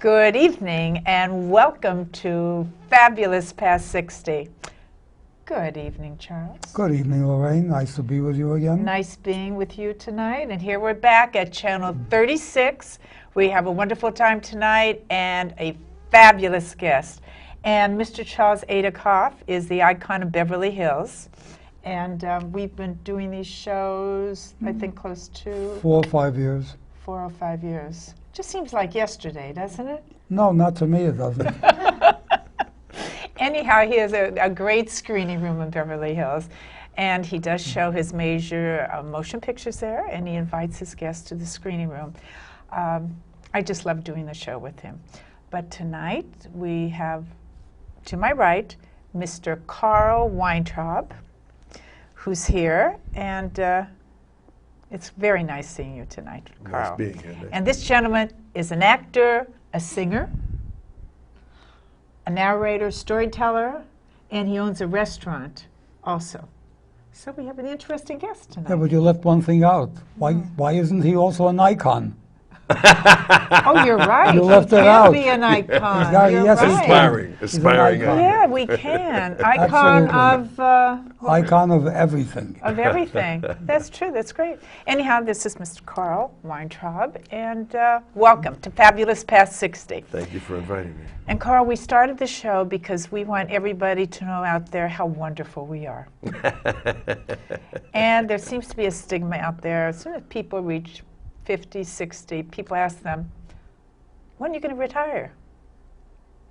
Good evening and welcome to Fabulous Past 60. Good evening, Charles. Good evening, Laraine. Nice to be with you again. Nice being with you tonight. And here we're back at Channel 36. We have a wonderful time tonight and a fabulous guest. And Mr. Charles Aidikoff is the icon of Beverly Hills. And we've been doing these shows, I think, close to 4 or 5 years. 4 or 5 years. Just seems like yesterday, doesn't it? No, not to me, it doesn't. Anyhow, he has a great screening room in Beverly Hills, and he does show his major motion pictures there, and he invites his guests to the screening room. I just love doing the show with him. But tonight, we have, to my right, Mr. Carl Weintraub, who's here, and it's very nice seeing you tonight, Carl. Nice being here. And this gentleman is an actor, a singer, a narrator, storyteller, and he owns a restaurant also. So we have an interesting guest tonight. Yeah, but you left one thing out. Why isn't he also an icon? Oh, you're right. You left he it can out. be an icon. Yeah, You're yes, right. Aspiring. Yeah, we can. Icon Icon of everything. of everything. That's true. That's great. Anyhow, this is Mr. Carl Weintraub, and welcome to Fabulous Past 60. Thank you for inviting me. And Carl, we started the show because we want everybody to know out there how wonderful we are. And there seems to be a stigma out there. As soon as people reach 50, 60, people ask them, when are you going to retire?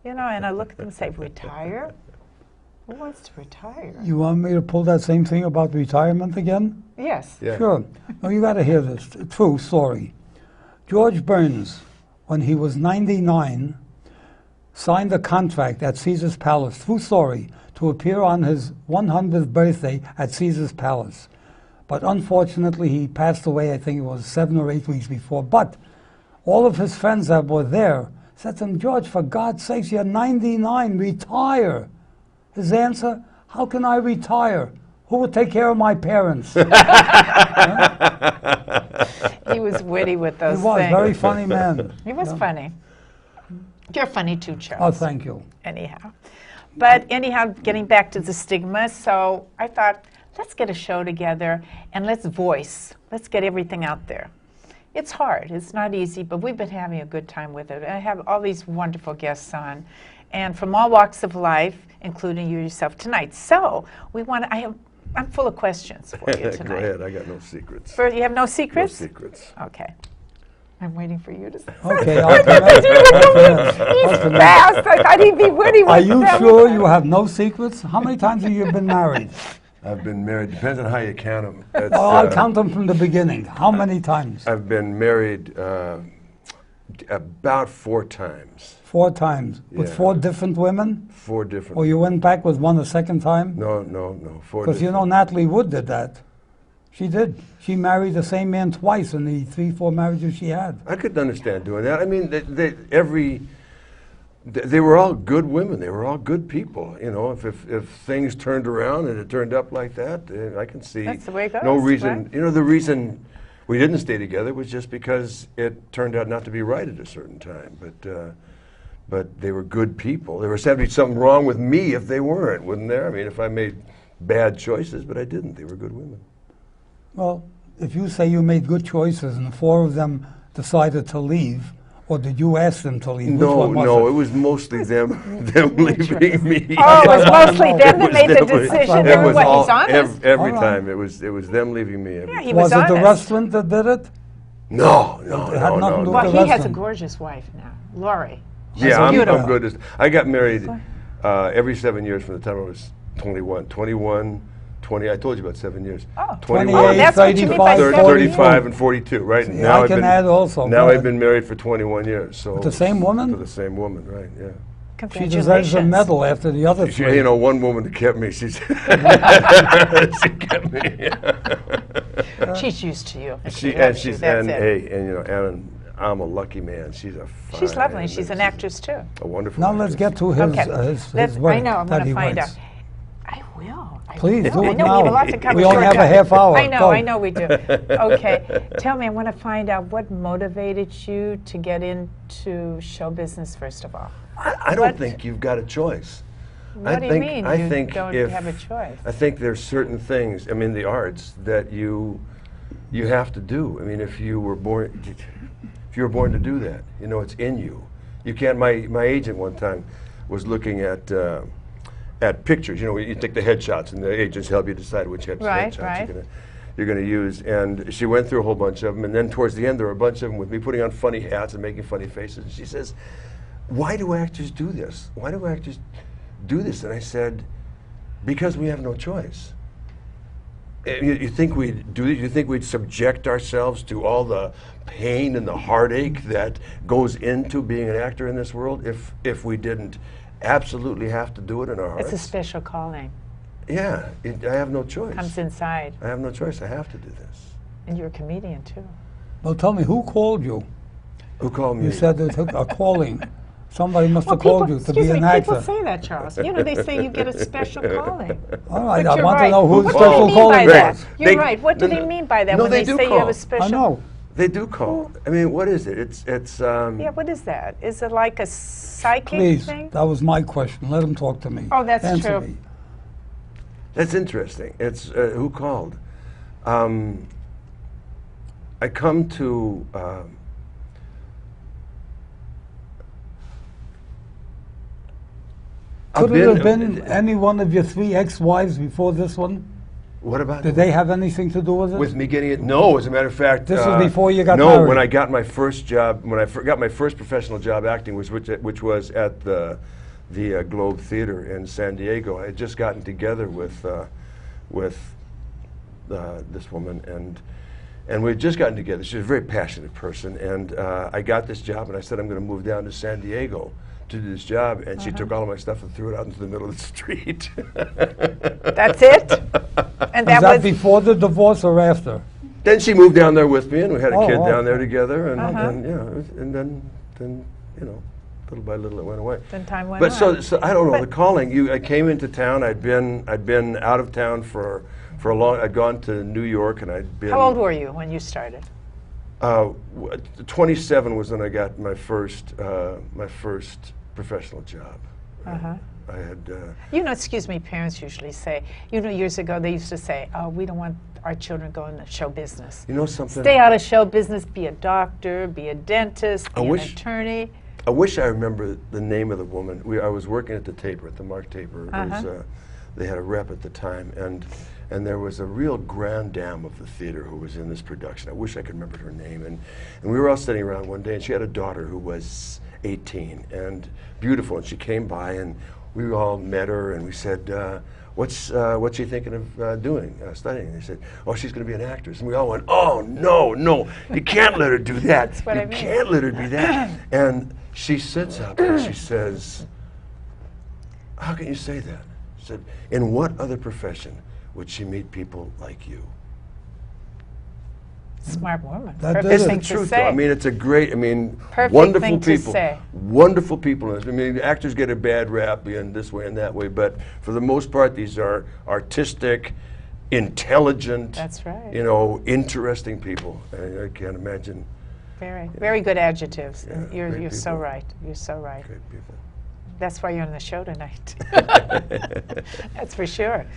You know, and I look at them and say, retire? Who wants to retire? You want me to pull that same thing about retirement again? Yes. Yeah. Sure. No, you got to hear this. True story. George Burns, when he was 99, signed a contract at Caesar's Palace, true story, to appear on his 100th birthday at Caesar's Palace. But unfortunately, he passed away, I think it was 7 or 8 weeks before. But all of his friends that were there said to him, George, for God's sakes, you're 99, retire. His answer, how can I retire? Who will take care of my parents? He was witty with those He was, things. very funny man. He was funny. You're funny too, Charles. Oh, thank you. Anyhow. But anyhow, getting back to the stigma, so I thought, let's get a show together and let's get everything out there. It's hard, it's not easy, but we've been having a good time with it. I have all these wonderful guests on, and from all walks of life, including you yourself tonight. So I'm full of questions for you tonight. Go ahead, I got no secrets. You have no secrets? No secrets. Okay. I'm waiting for you to say. Okay, I'll commence. He's fast. I thought he'd be witty with Are you them. sure you have no secrets? How many times have you been married? I've been married, depends on how you count them. That's, Oh, I'll count them from the beginning. How many times? I've been married about 4 times. 4 times. With Yeah. 4 different women? 4 different. Or you went back with one a second time? No, 4 Because you know Natalie Wood did that. She did. She married the same man twice in the 3-4 marriages she had. I could understand doing that. I mean, they were all good women. They were all good people. You know, if things turned around and it turned up like that, I can see That's the way it goes, no reason. right? You know, the reason we didn't stay together was just because it turned out not to be right at a certain time. But they were good people. There was something wrong with me if they weren't, wouldn't there? I mean, if I made bad choices, but I didn't. They were good women. Well, if you say you made good choices and 4 of them decided to leave, or did you ask them to leave? Which one was No, it was mostly them leaving me. Oh, it was mostly them that It made the definitely- decision. it was What, all- he's honest? Every All right. time it was them leaving me. Yeah, he Was was it honest. the restaurant that did it? No, It had nothing to do Well, with he the has a restaurant. gorgeous wife now, Lori. Yeah, I'm beautiful. good. I got married every 7 years from the time I was 21. 21, 20, I told you about 7 years. Oh, 28, that's what you mean by 35, 7 35 and 42, right? See, I can add also. Now Go I've ahead. been married for 21 years. So With the same woman? With the same woman, right, yeah. She deserves a medal after the other She, 3. you know, one woman that kept me, she kept me. She's used to you. She loves you, that's it. and you know, Aaron, I'm a lucky man. She's a fine. She's lovely. She's an actress too. A wonderful. Now let's actress. get to his, Okay. his Let's- work I know. I'm that going he to find out. writes. I will. Please do I it know now. we have a lot to cover. We only have a Shortcut. half hour. I Go. know we do. Okay, tell me, I want to find out what motivated you to get into show business, first of all. I don't What- think you've got a choice. What do you mean I you think don't if, have a choice? I think there's certain things, I mean, the arts that you have to do. I mean, if you were born to do that, you know, it's in you. You can't. My agent one time was looking at pictures. You know, you take the headshots, and the agents help you decide which Right, headshots right. you're going to use. And she went through a whole bunch of them, and then towards the end, there were a bunch of them with me putting on funny hats and making funny faces. And she says, "Why do actors do this? Why do actors do this?" And I said, "Because we have no choice." You think we'd do this? You think we'd subject ourselves to all the pain and the heartache that goes into being an actor in this world if we didn't absolutely have to do it in our hearts? It's a special calling. Yeah, I have no choice. Comes inside. I have no choice. I have to do this. And you're a comedian, too. Well, tell me, who called you? Who called me? You said it took a calling. Somebody must have people, called you to excuse be me, an actor. people say that, Charles. You know, they say you get a special calling. All right, But I you're want right. to know who the What do special they mean calling by that? was. You're They- right. What do no, they mean by that no, when they they do say you have call. a special? I know. They do call. I mean, what is it? It's Yeah, what is that? Is it like a psychic Please, thing? that was my question. Let him talk to me. Oh, that's Answer true. me. That's interesting. It's who called. I come to. Could it have been any one of your 3 ex-wives before this one? What about Did they have anything to do with it? with me getting it? No, as a matter of fact. This was before you got no, married. when I got my first job, when I got my first professional job acting, which was at the Globe Theater in San Diego. I had just gotten together with this woman, and we had just gotten together. She was a very passionate person, and I got this job, and I said I'm going to move down to San Diego to do this job, and she took all of my stuff and threw it out into the middle of the street. That's it? And Was that that was before the divorce or after? Then she moved down there with me, and we had a Oh, kid wow. down there together, and, Uh-huh. and yeah, it was- and then you know, little by little it went away. then time went But on. so I don't know But- the calling. I came into town. I'd been out of town for a long. I'd gone to New York, and I'd been. How old were you when you started? 27 was when I got my first professional job. Uh-huh. I had. You know, excuse me, parents usually say, you know, years ago they used to say, oh, we don't want our children going to show business. You know something? Stay out of show business, be a doctor, be a dentist, be an attorney. I wish I remember the name of the woman. I was working at the Taper, at the Mark Taper. It was, they had a rep at the time, and there was a real grande dame of the theater who was in this production. I wish I could remember her name. And we were all sitting around one day, and she had a daughter who was 18 and beautiful, and she came by, and we all met her, and we said, what's she thinking of doing, studying? And they said, oh, she's going to be an actress. And we all went, oh, no, you can't let her do that. That's what I mean. Can't let her do that. And she sits up and she says, how can you say that? She said, in what other profession would she meet people like you? Smart woman. That Perfect is the thing It's to the truth, say. though. I mean, it's a great, Perfect wonderful thing to people. say. Wonderful people. I mean, actors get a bad rap being this way and that way, but for the most part, these are artistic, intelligent, That's right. you know, interesting people. I can't imagine Very good adjectives. Yeah, You're great so people. right. You're so right. great people. That's why you're on the show tonight. That's for sure.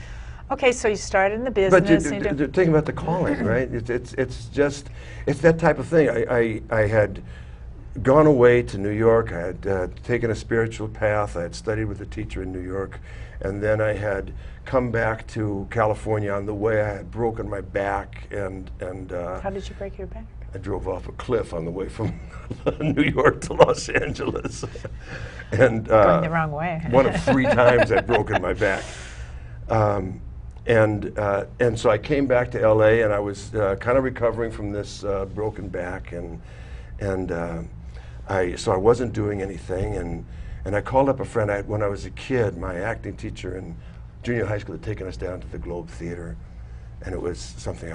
Okay, so you started in the business. But the thing about the calling, right? It's just that type of thing. I had gone away to New York. I had taken a spiritual path. I had studied with a teacher in New York, and then I had come back to California. On the way, I had broken my back, and How did you break your back? I drove off a cliff on the way from New York to Los Angeles, and Going the wrong way. one of 3 times I'd broken my back. And so I came back to LA, and I was kind of recovering from this broken back, and so I wasn't doing anything, and I called up a friend. When I was a kid, my acting teacher in junior high school had taken us down to the Globe Theater, and it was something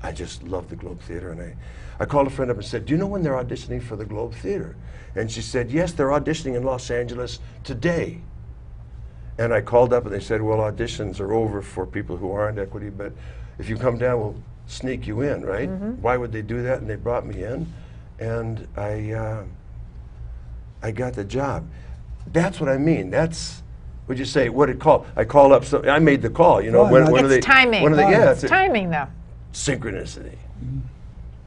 I just loved the Globe Theater, and I called a friend up and said, do you know when they're auditioning for the Globe Theater? And she said, yes, they're auditioning in Los Angeles today. And I called up and they said, well, auditions are over for people who aren't equity, but if you come down, we'll sneak you in, right? Why would they do that? And they brought me in, and I got the job. That's what I mean. That's, would you say, what it called? I called up, so I made the call, you know. Right, When are they, it's timing. When are they, yeah, It's timing, though. synchronicity.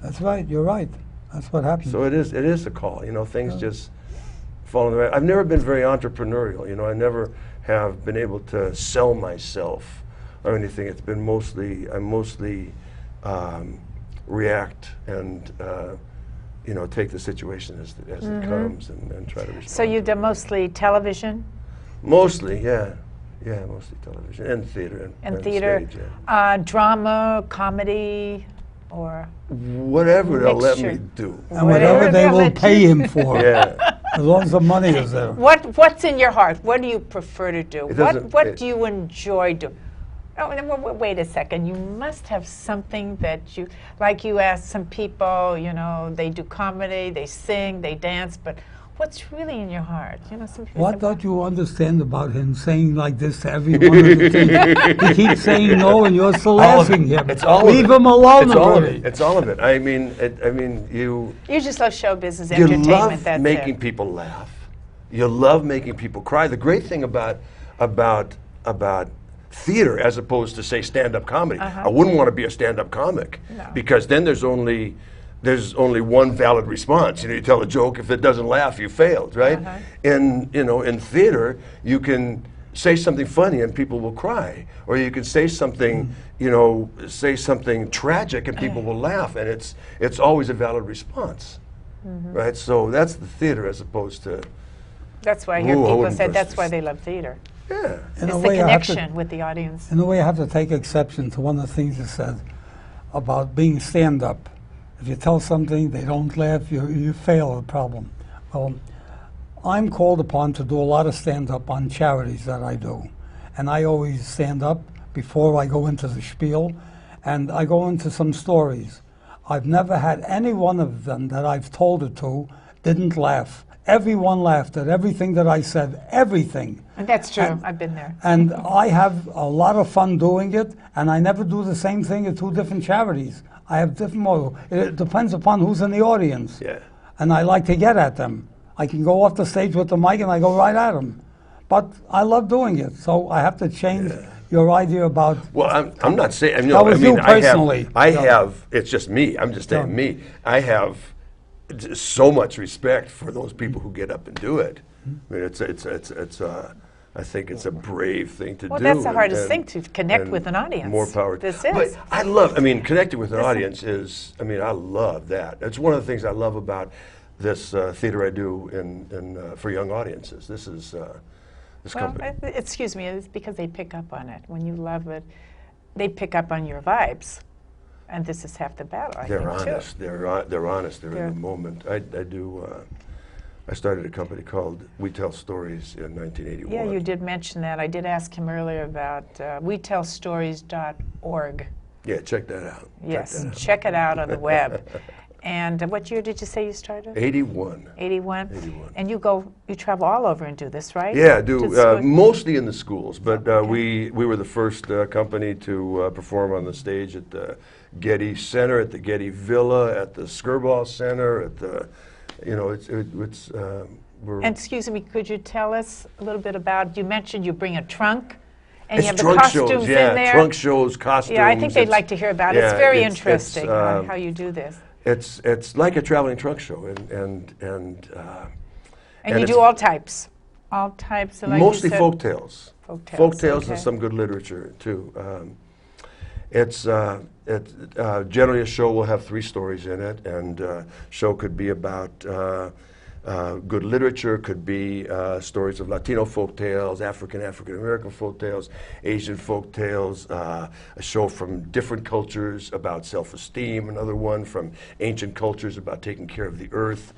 That's right. You're right. That's what happens. So it is a call, you know, things just fall in the right. I've never been very entrepreneurial, you know, I never have been able to sell myself or anything. It's been mostly, I mostly react and, you know, take the situation as it comes and try to respond. So you've done mostly television? Mostly, yeah. Yeah, mostly television and theater. And theater. Stage, yeah. Drama, comedy, or? Whatever they'll let me Mixture. do. And whatever they they'll will let pay you- him for, Yeah. as long as the money is there. What's in your heart? What do you prefer to do? It doesn't- What it- do you enjoy doing? Oh, and wait a second. You must have something that you, like you asked some people, you know, they do comedy, they sing, they dance, but what's really in your heart? You know, some people What say, don't you understand about him saying like this to every one of the things? He keeps saying no, and you're still All of asking it. him. It's all of Leave it. him alone It's all of already. it. It's all of it. I mean, you you just love show business, you entertainment, love that's making it. people laugh. You love making people cry. The great thing about theater, as opposed to say stand-up comedy, I wouldn't want to be a stand-up comic because then there's only one valid response. You know, you tell a joke, if it doesn't laugh, you failed, right? In theater, you can say something funny and people will cry, or you can say something, you know, say something tragic and people will laugh, and it's always a valid response, right? So that's the theater, as opposed to That's why I hear Ooh, I people wouldn't say trust that's this. why they love theater. yeah. In It's a the way, I have to- connection with the audience. In a way, I have to take exception to one of the things you said about being stand-up. If you tell something, they don't laugh, you fail the problem. Well, I'm called upon to do a lot of stand-up on charities that I do. And I always stand up before I go into the spiel, and I go into some stories. I've never had any one of them that I've told it to didn't laugh. Everyone laughed at everything that I said, everything. And that's true. I've been there. And I have a lot of fun doing it, and I never do the same thing at two different charities. I have different models. It depends upon who's in the audience. Yeah. And I like to get at them. I can go off the stage with the mic and I go right at them. But I love doing it, so I have to change your idea about. Well, I'm not saying. You That know, was I mean, you personally. I Yeah. have. It's just me. I'm just saying Yeah. me. I have so much respect for those people who get up and do it. I mean, I think it's a brave thing to Well, do. that's the hardest and- thing, to connect and with an audience. More power. This But is. I love. I mean, connecting with an audience is. I mean, I love that. It's one of the things I love about this theater I do for young audiences. This is this Well, company. excuse me, it's because they pick up on it. When you love it, they pick up on your vibes. And this is half the battle, I They're think, honest. too. They're honest. They're They're- in the moment. I do. I started a company called We Tell Stories in 1981. Yeah, you did mention that. I did ask him earlier about WeTellStories.org. Yeah, check that out. Yes, check it out on the web. And what year did you say you started? 81. 81? 81. And you travel all over and do this, right? Yeah, I To do school- mostly in the schools, but Okay. we were the first company to perform on the stage at the Getty Center, at the Getty Villa, at the Skirball Center, at the, you know, we're. And excuse me, could you tell us a little bit about, you mentioned you bring a trunk, and it's you have the trunk costumes shows, yeah, in there. trunk shows, costumes. Yeah, I think they'd it's- like to hear about it. It's yeah, very it's- interesting it's, how you do this. It's like a traveling trunk show, and And you it's do all types. All types, like mostly you said. folk tales. Folk Folk tales, tales okay. and some good literature too. Generally a show will have 3 stories in it, and show could be about good literature, could be stories of Latino folk tales, African American folk tales, Asian folk tales, a show from different cultures about self-esteem, another one from ancient cultures about taking care of the earth.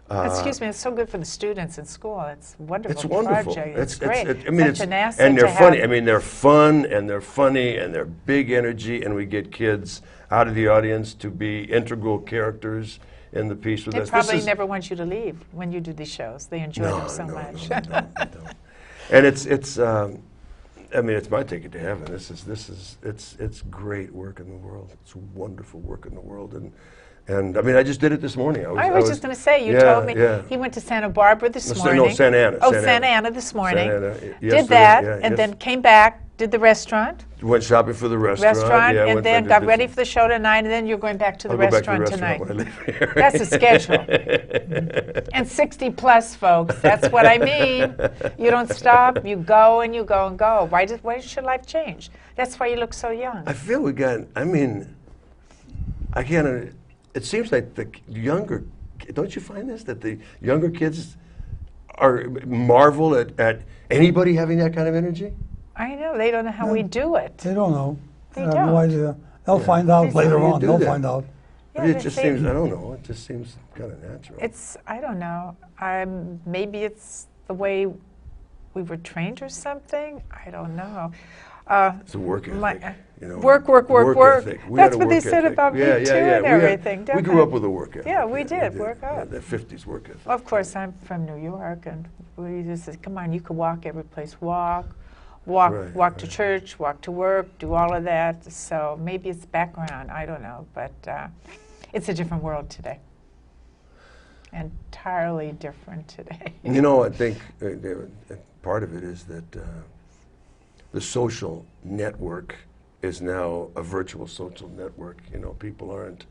Excuse me, it's so good for the students in school. It's a wonderful. It's wonderful. Project. It's great. I mean, Such an asset and they're to funny. have. I mean, they're fun and they're funny and they're big energy, and we get kids out of the audience to be integral characters in the piece with They us. probably never want you to leave when you do these shows. They enjoy them so much. No, they don't. And it's I mean, it's my ticket to heaven. It's great work in the world. It's wonderful work in the world, and I mean, I just did it this morning. I was just going to say, you told me he went to Santa Barbara this morning. No, Santa Ana. Oh, Santa Ana this morning. Santa Ana, Did yesterday, that, and then came back, did the restaurant. Went shopping for the restaurant. And then got ready for the show tonight, and then you're going back to the restaurant tonight. When I leave here. That's the schedule. And 60 plus, folks. That's what I mean. You don't stop. You go and you go and go. Why should your life change? That's why you look so young. I feel we got. I mean, I can't. It seems like the younger. Don't you find this, that the younger kids are marvel at anybody having that kind of energy? I know. They don't know how we do it. They don't know. They have don't. no idea. They'll find out later on. They'll find out. Yeah, it just seems. I don't know. It just seems kind of natural. I don't know. Maybe it's the way we were trained or something. I don't know. It's a work ethic. Work. Ethic. That's what they said about me too, and everything. We grew up with a work ethic. Yeah, we did. Work up. The 50s work ethic. Of course, I'm from New York, and we just said, "Come on, you could walk every place. Walk to church, walk to work, do all of that." So maybe it's background. I don't know, but it's a different world today. Entirely different today. You know, I think part of it is that the social network is now a virtual social network. You know, people aren't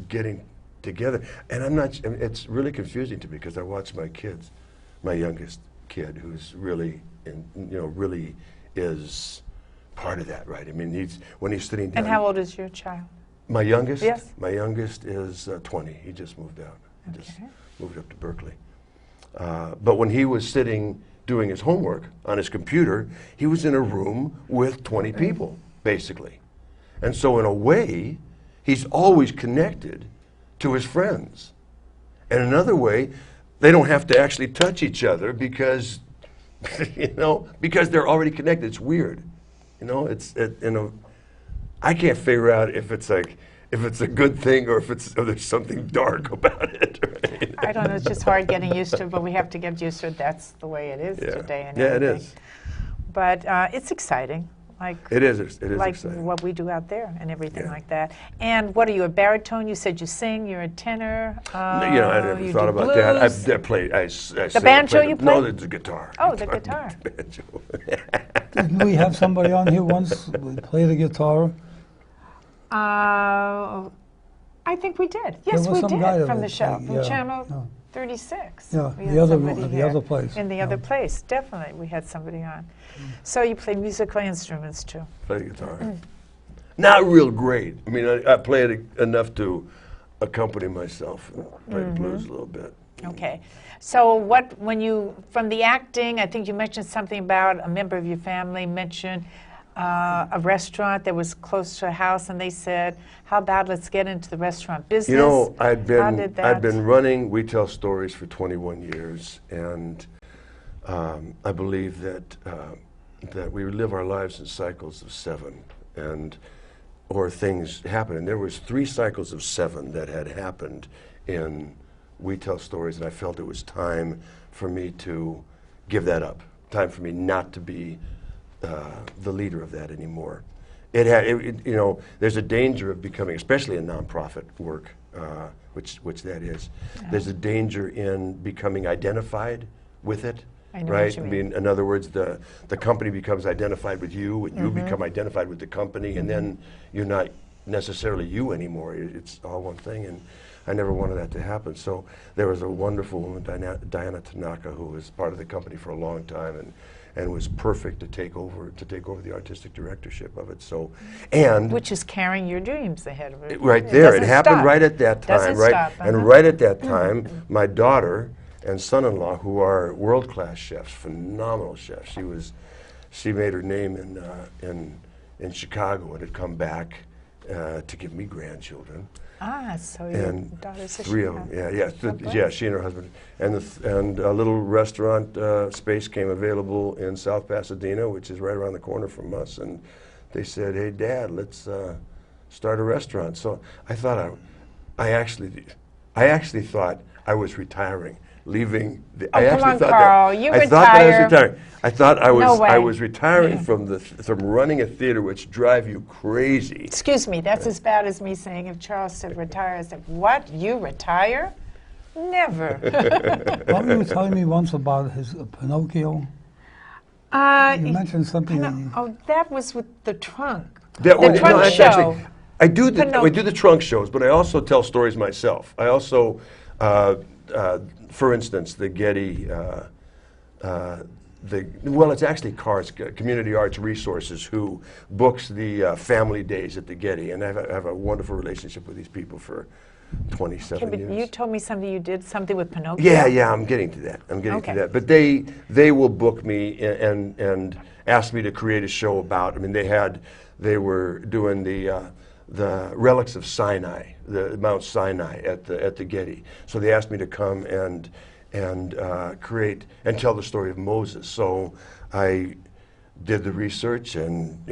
getting together, and it's really confusing to me because I watch my kids, my youngest kid, who's really, really is part of that, right? I mean, when he's sitting down. And how old is your child? My youngest? Yes. My youngest is 20. He just moved out. He just moved up to Berkeley. But when he was sitting doing his homework on his computer, he was in a room with 20 people, basically. And so in a way, he's always connected to his friends. And another way, they don't have to actually touch each other because, because they're already connected. It's weird. I can't figure out if it's a good thing or if there's something dark about it. Right? I don't know. It's just hard getting used to, but we have to get used to it. That's the way it is today. And it everything. is. But it's exciting. It is like exciting. what we do out there and everything like that. And what are you, a baritone? You said you sing. You're a tenor. I never thought about that. I played. The banjo you play? No, the guitar. Oh, the guitar. The banjo. Didn't we have somebody on here once play the guitar? I think we did. Yes, we did from the show, from Channel 36. Yeah, the other place. In the other place, definitely. We had somebody on. So you play musical instruments too? Play the guitar. Not real great. I mean, I play it enough to accompany myself and play the blues a little bit. Okay. So from the acting, I think you mentioned something about a member of your family mentioned a restaurant that was close to a house, and they said, how about let's get into the restaurant business? You know, I'd been running We Tell Stories for 21 years, and I believe that we live our lives in cycles of 7, or things happen. And there was 3 cycles of 7 that had happened in We Tell Stories, and I felt it was time for me to give that up, time for me not to be the leader of that anymore. There's a danger of becoming, especially in nonprofit work, which that is. There's a danger in becoming identified with it, right? I mean, in other words, the company becomes identified with you, and you become identified with the company, and then you're not necessarily you anymore. It's all one thing, and I never wanted that to happen. So there was a wonderful woman, Diana Tanaka, who was part of the company for a long time, and was perfect to take over the artistic directorship of it. So, which is carrying your dreams ahead of it. Right there, it happened right at that time, right? And right at that time, my daughter and son-in-law, who are world-class chefs, phenomenal chefs. She made her name in Chicago and had come back to give me grandchildren. So your daughter's a 3 of them, yeah, she and her husband. And a little restaurant space came available in South Pasadena, which is right around the corner from us, and they said, hey, Dad, let's start a restaurant. So I thought I actually thought I was retiring leaving. Oh, I come actually on, thought Carl, that you I thought that I was retire. retiring. I thought I was No way. I was retiring from running a theater, which drive you crazy. Excuse me, that's as bad as me saying if Charles said retire, I said, what, you retire? Never. What were you telling me once about his Pinocchio? You mentioned something. Oh, that was with the trunk. That, The trunk that's show. actually, I do Pinocchio. the trunk shows, but I also tell stories myself. I also, for instance, the Getty, it's actually CARS, Community Arts Resources, who books the family days at the Getty, and I have a wonderful relationship with these people for 27 Okay, but years. you told me you did something with Pinocchio. Yeah, I'm getting to that. Okay. But they will book me and ask me to create a show about. I mean, they were doing the relics of Sinai, the Mount Sinai at the Getty. So they asked me to come and create and tell the story of Moses. So I did the research and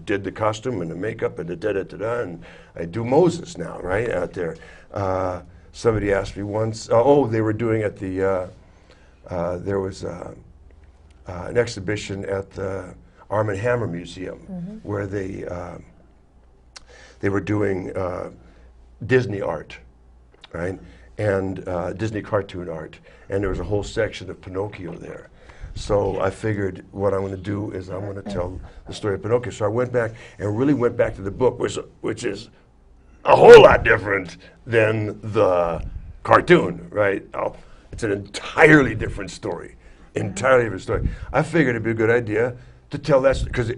did the costume and the makeup and and I do Moses now, right out there. Somebody asked me once. They were doing at the. There was an exhibition at the Arm and Hammer Museum where they were doing Disney art, right, and Disney cartoon art, and there was a whole section of Pinocchio there. So I figured what I'm going to do is I'm going to tell the story of Pinocchio. So I went back and really went back to the book, which is a whole lot different than the cartoon, right? It's an entirely different story. Entirely different story. I figured it'd be a good idea to tell that because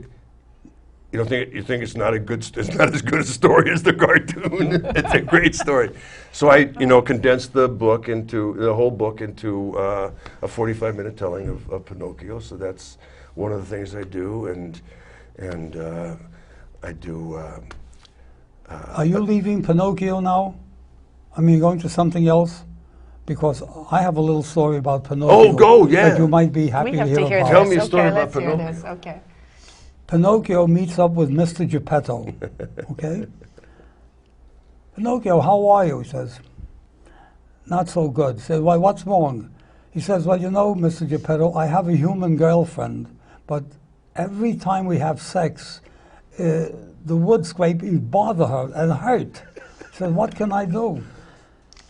you think it's not it's not as good a story as the cartoon. It's a great story. So I condensed the whole book into a 45-minute telling of Pinocchio. So that's one of the things I do, and I do. Are you leaving Pinocchio now? I mean, going to something else? Because I have a little story about Pinocchio. Oh, go, yeah. That you might be happy We have to hear to hear about. this. Tell me a story Okay, about let's hear Pinocchio. this. Okay. Pinocchio meets up with Mr. Geppetto. Okay? Pinocchio, how are you? He says, not so good. He says, why, what's wrong? He says, well, Mr. Geppetto, I have a human girlfriend, but every time we have sex, the wood scrapings bother her and hurt. He says, what can I do?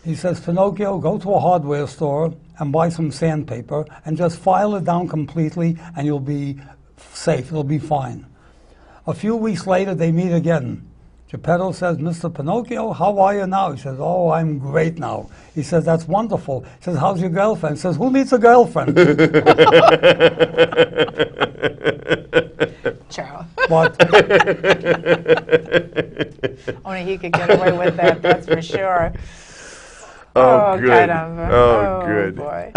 He says, Pinocchio, go to a hardware store and buy some sandpaper and just file it down completely and you'll be safe, it'll be fine. A few weeks later, they meet again. Geppetto says, Mr. Pinocchio, how are you now? He says, oh, I'm great now. He says, that's wonderful. He says, how's your girlfriend? He says, who needs a girlfriend? Charles. What? Only he could get away with that, that's for sure. Oh, good. Caramba. Oh, good. Boy.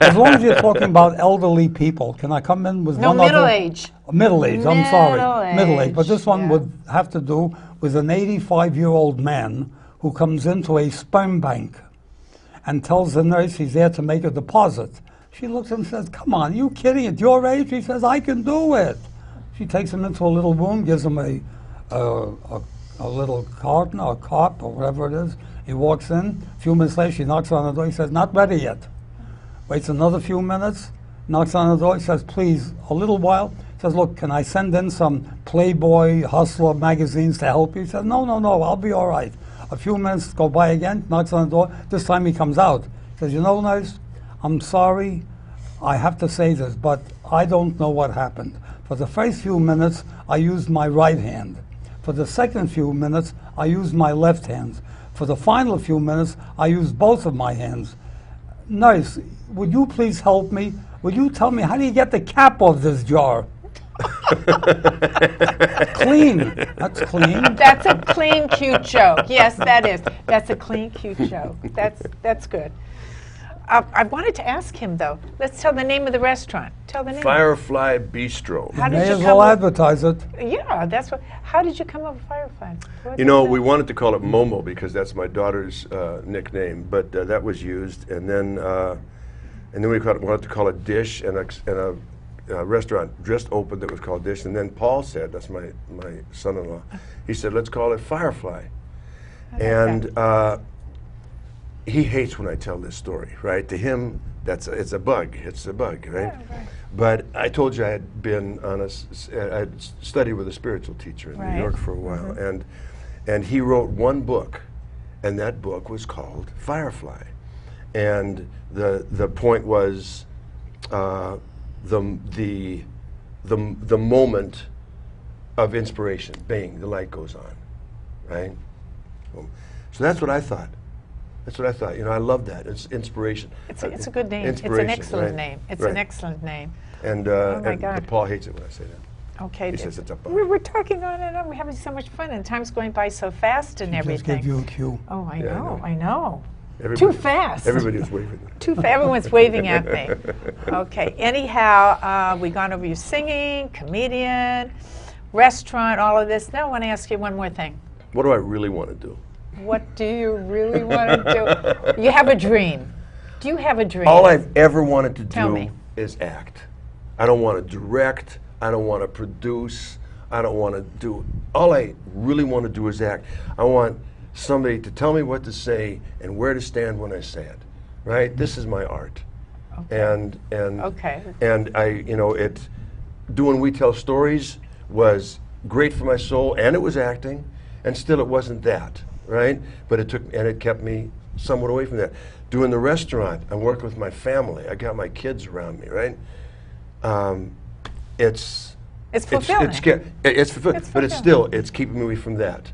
As long as you're talking about elderly people, can I come in with No, one other? middle age. Middle age, I'm sorry. Middle age. But this one yeah. would have to do with an 85-year-old man who comes into a sperm bank and tells the nurse he's there to make a deposit. She looks at him and says, come on, are you kidding? At your age? He says, I can do it. She takes him into a little room, gives him a little carton or cup or whatever it is. He walks in. A few minutes later, she knocks on the door. He says, not ready yet. Waits another few minutes, knocks on the door. He says, please, a little while. He says, look, can I send in some Playboy, Hustler magazines to help you? He says, no, I'll be all right. A few minutes go by again, knocks on the door. This time he comes out. He says, nurse, I'm sorry, I have to say this, but I don't know what happened. For the first few minutes, I used my right hand. For the second few minutes, I used my left hand. For the final few minutes, I used both of my hands. Nurse, would you please help me? Would you tell me, how do you get the cap off this jar? Clean. That's clean. That's a clean, cute joke. Yes, that is. That's a clean, cute joke. That's good. I wanted to ask him, though. Let's tell the name of the restaurant. Tell the name. Firefly Bistro. How did May you as come well up- advertise it. Yeah, that's what. How did you come up with Firefly? What You is know, that? we wanted to call it Momo because that's my daughter's nickname, but that was used, and then we wanted to call it Dish, and a restaurant just opened that was called Dish, and then Paul said, that's my son-in-law, he said, let's call it Firefly. And he hates when I tell this story, right? To him, it's a bug. It's a bug, right? Yeah, right. But I told you I had been on I had studied with a spiritual teacher in Right. New York for a while, and he wrote one book, and that book was called Firefly, and the point was the moment of inspiration, bang, the light goes on, right? So that's what I thought. That's what I thought. You know, I love that. It's inspiration. It's a good name. It's an Inspiration, excellent right. name. It's Right. an excellent name. And, Oh my and God. Paul hates it when I say that. Okay. He says it's a bug. We're talking on and on. We're having so much fun, and time's going by so fast and Just everything. gave you a cue. Oh, I Yeah, I know. know. I know. Everybody- Too fast. Everybody was waving. Everyone's waving at me. Okay. Anyhow, we've gone over your singing, comedian, restaurant, all of this. Now I want to ask you one more thing. What do I really want to do? What do you really want to do? You have a dream. Do you have a dream? All I've ever wanted to Tell do me. is act. I don't want to direct. I don't want to produce. I don't want to do. All I really want to do is act. I want somebody to tell me what to say and where to stand when I say it. Right? This is my art. Okay. And Okay. and doing We Tell Stories was great for my soul, and it was acting, and still it wasn't that, right? But it kept me somewhat away from that. Doing the restaurant, I worked with my family. I got my kids around me, right? It's fulfilling. It's fulfilling, It's but it's keeping me away from that.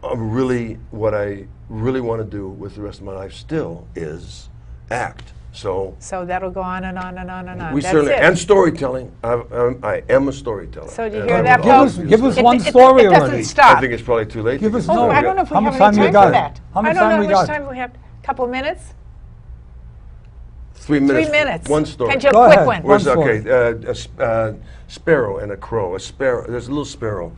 What I really want to do with the rest of my life still is act. So that'll go on and on and on and on. we That's certainly it. and storytelling. I am a storyteller. So do you And hear I that, will Give always us, do give so. us It- one it- story it doesn't already. stop. I think it's probably too late. Give to us do no. Oh, so. I don't know if we How have much any time you time got? for that. How much I don't time know we how much got? time we have. Couple minutes? 3 minutes. 3 minutes. One story. Can you Go a quick ahead. one? One Okay, story. a sparrow and a crow. A sparrow. There's a little sparrow.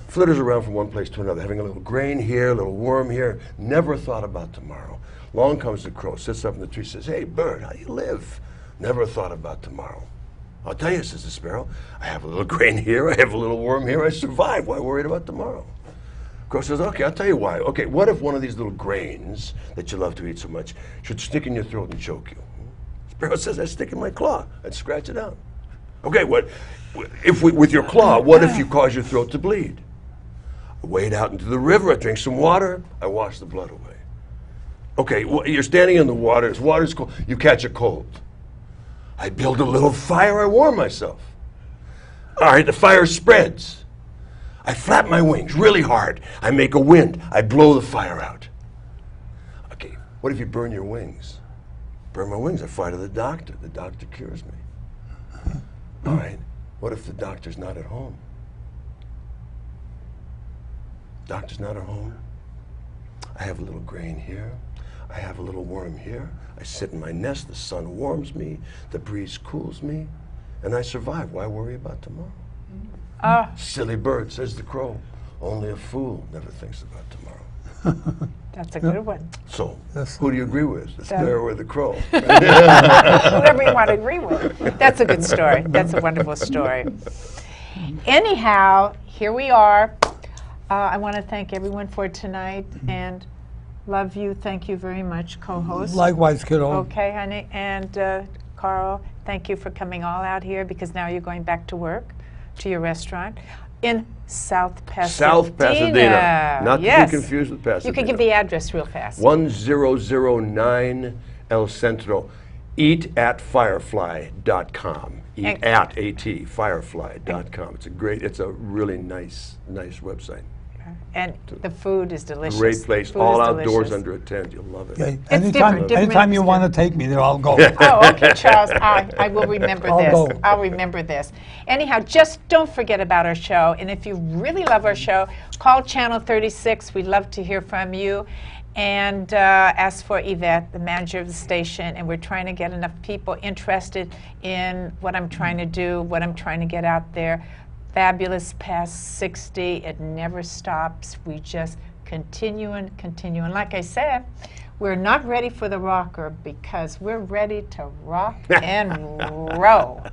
Flitters around from one place to another, having a little grain here, a little worm here. Never thought about tomorrow. Along comes the crow, sits up in the tree, says, "Hey, bird, how do you live?" "Never thought about tomorrow." "I'll tell you," says the sparrow. "I have a little grain here, I have a little worm here, I survive. Why worried about tomorrow?" Crow says, "Okay, I'll tell you why. Okay, what if one of these little grains that you love to eat so much should stick in your throat and choke you?" Sparrow says, "I'd stick in my claw. I'd scratch it out." "Okay, with your claw, what if you cause your throat to bleed?" "I wade out into the river, I drink some water, I wash the blood away." "Okay, well, you're standing in the water, this water's cold, you catch a cold." "I build a little fire, I warm myself." "All right, the fire spreads. I flap my wings really hard, I make a wind, I blow the fire out." "Okay, what if you burn your wings?" "Burn my wings, I fly to the doctor cures me." "All right, what if the doctor's not at home?" "Doctor's not at home. I have a little grain here. I have a little worm here. I sit in my nest. The sun warms me. The breeze cools me. And I survive. Why worry about tomorrow?" "Silly bird," says the crow. "Only a fool never thinks about tomorrow." That's a good one. So, Yes. who do you agree with? The sparrow or the crow? Whoever you want to agree with. That's a good story. That's a wonderful story. Anyhow, here we are. I want to thank everyone for tonight and love you. Thank you very much, co-host. Likewise, kiddo. Okay, honey. And Carl, thank you for coming all out here because now you're going back to work, to your restaurant in South Pasadena. South Pasadena. Not Yes. to be confused with Pasadena. You can give the address real fast. 1009 El Centro. Eatatfirefly.com. Eat And- at AT, firefly.com. It's a really nice website. And the food is delicious. Great place, Food all is outdoors delicious. under a tent. You'll love it. Okay. different Anytime you minister. want to take me there, I'll go. Oh, okay, Charles. I will remember I'll this. go. I'll remember this. Anyhow, just don't forget about our show. And if you really love our show, call Channel 36. We'd love to hear from you. And ask for Yvette, the manager of the station. And we're trying to get enough people interested in what I'm trying to do, what I'm trying to get out there. Fabulous past 60. It never stops. We just continue and continue. And like I said, we're not ready for the rocker because we're ready to rock and roll.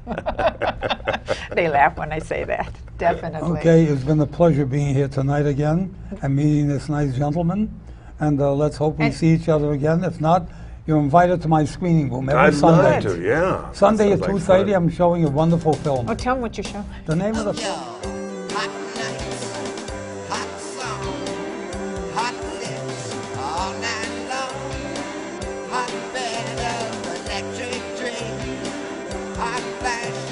They laugh when I say that. Definitely. Okay, it's been a pleasure being here tonight again and meeting this nice gentleman. and let's hope we And- see each other again. If not, you're invited to my screening room every I'd Sunday. love to, yeah. Sunday at Sounds like 2:30, fun. I'm showing a wonderful film. Oh, tell them what you're showing. The name of the film. Hot nights, hot songs, hot lips all night long. Hot bed of electric dreams, hot flash